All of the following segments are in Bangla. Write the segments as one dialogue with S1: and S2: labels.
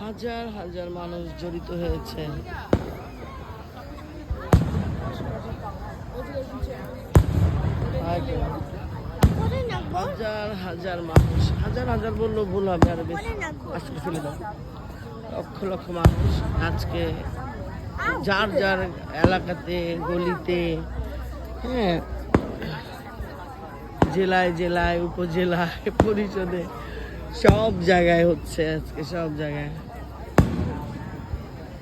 S1: হাজার হাজার মানুষ জড়িত হয়েছে। হাজার হাজার মানুষ, হাজার হাজার বললেও ভুল হবে, আরো বেশি আজকে ফেলে দাও। লক্ষ লক্ষ মানুষ আজকে যার যার এলাকাতে, গলিতে, হ্যাঁ, জেলায় জেলায়, উপজেলায়, পরিষদে, সব জায়গায় হচ্ছে আজকে, সব জায়গায়।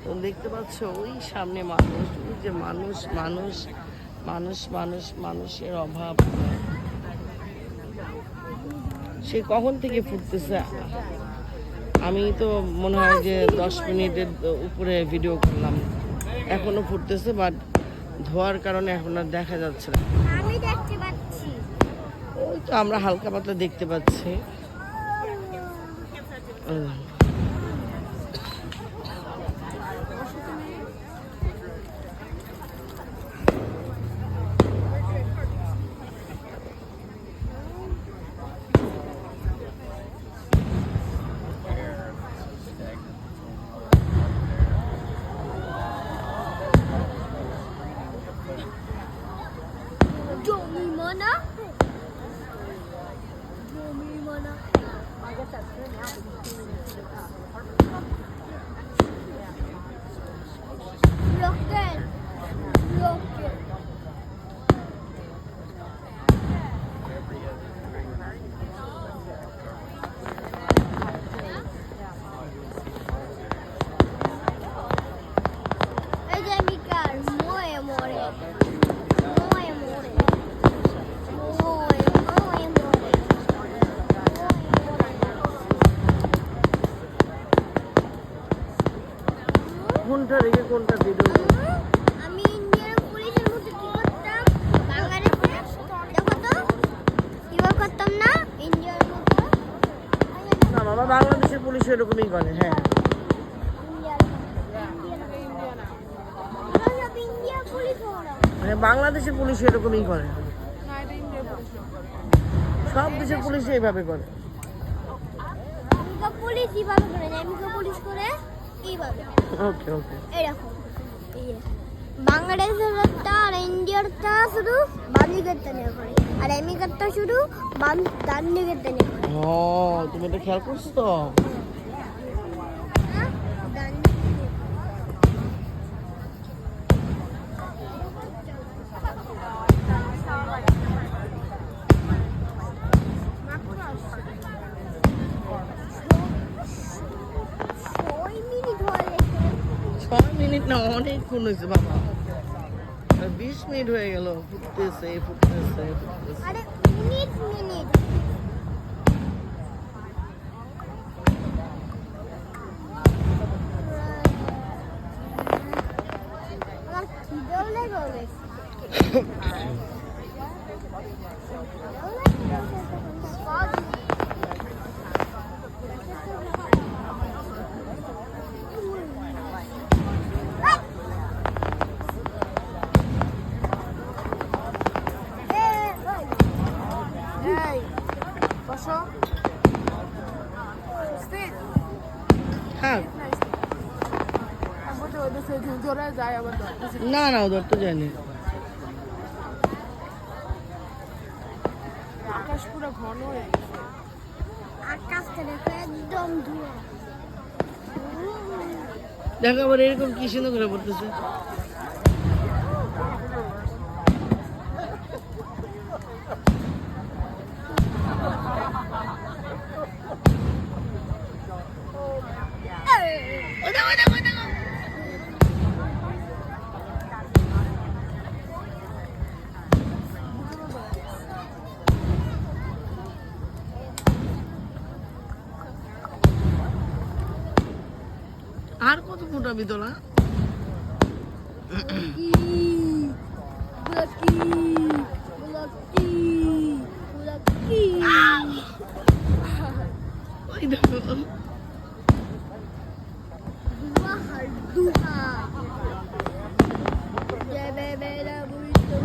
S1: তো দেখতে পাচ্ছ ওই সামনে মানুষ, ওই যে মানুষ মানুষ মানুষ মানুষ মানুষের অভাব। সে কখন থেকে ফুটতেছে, আমি তো মনে হয় যে 10 মিনিটের উপরে ভিডিও করলাম, এখনো ফুটতেছে, বাট ধোয়ার কারণে এখন আর দেখা যাচ্ছে না।
S2: আমি দেখতে পাচ্ছি,
S1: ওই তো আমরা হালকা পাতলা দেখতে পাচ্ছি।
S2: জমিমানা জমিমানা রকেট রকেট এই যে মিকার মোয়ে মোরে মোয়ে মোরে মোয়ে মোয়ে মোরে
S1: কোনটা রেখে কোনটা ভিডিও?
S2: আমি ইন্ডিয়ার পুলিশের মতো কি করতাম, বাংলাদেশে দেখো তো কিভাবে করতাম না ইন্ডিয়ার মতো।
S1: না বাবা, বাংলাদেশের পুলিশ এরকমই করে। হ্যাঁ,
S2: ইন্ডিয়ার পুলিশ ওরা
S1: হ্যাঁ, বাংলাদেশের পুলিশ এরকমই করে, সব দেশের পুলিশ এইভাবে করে।
S2: আমেরিকা পুলিশ কিভাবে করে না, আমেরিকা পুলিশ করে এইভাবে
S1: ওকে ওকে,
S2: এরকম। এই যে বাংলাদেশের আর ইন্ডিয়ারটা শুধু বাম দিকের টানে করে, আর আমেরিকারটা শুধু ডান দিকের টানে করে।
S1: ও তুমি এটা খেয়াল করছো তো?
S2: হ্যাঁ, ডান দিকে। ছয় মিনিট হয়ে গেছে।
S1: 6 মিনিট না, অনেকক্ষণ হয়েছে বাবা, 20 মিনিট হয়ে গেল ফুটতেছে ফুটতেছে ফুটতেছে।
S2: আরে মিনিট মিনিট আমার খিদেও লেগে গেছে।
S1: হ্যাঁ, না না, ওদের তো জানি।
S3: আকাশ পুরো ঘন হয়ে গেছে।
S2: আকাশটা দেখো একদম ধোঁয়া।
S1: দেখো আবার এরকম কি সুন্দর করে পড়তেছে। আর কত ফুটাবি তোলা?
S2: Lucky, lucky, lucky.
S1: ওই দেখো,
S2: Dua harduha. Jebe bela burrito.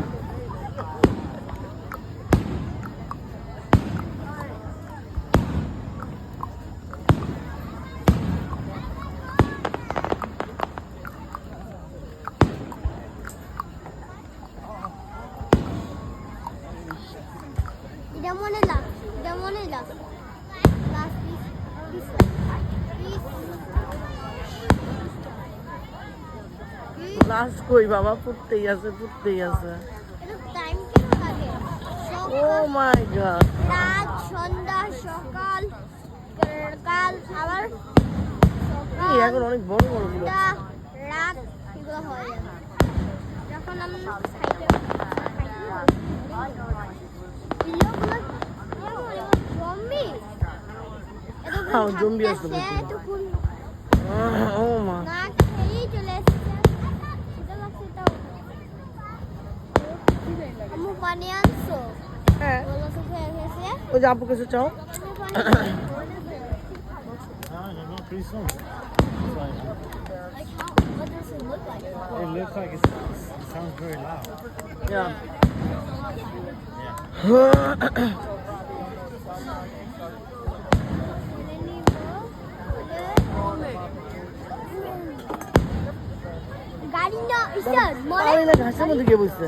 S1: কাজ কই বাবা, ফুটতেই আছে ফুটতেই আছে।
S2: এটা টাইম কেন লাগে?
S1: ও মাই গড,
S2: রাত, সন্ধ্যা, সকাল, কাল, আবার
S1: এই এখন অনেক বড় বড় গুলো।
S2: সন্ধ্যা, রাত, এগুলো হয়ে যাবে। যখন আমি সাইডে
S1: হ্যাঁ, জম্বি আসতে বলছে।
S2: এতক্ষণ
S1: ও মা,
S2: না খেয়েই চলে এসেছে। খিদে লাগছে তাও। আম্মু পানি আনছো?
S1: হ্যাঁ
S2: বলো তো খেয়ে গেছে।
S1: ওই যে আপু কাছে চাও।
S2: আমি পানি আনছি।
S4: Not pretty soon.
S2: Like how, what does it look like?
S4: It looks like it sounds very loud.
S1: Yeah.
S2: গাড়ি না স্যার মরে
S1: আমি না ঘাসের মধ্যে গিয়ে বসছে।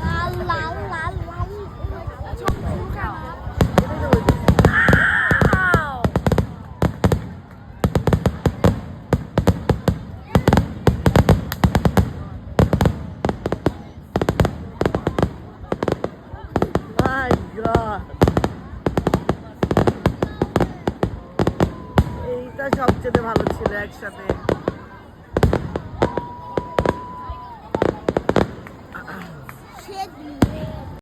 S2: লাল লাল লাল লাল ঝকঝকা।
S1: My God. এইটা সবচেয়ে ভালো ছিল একসাথে।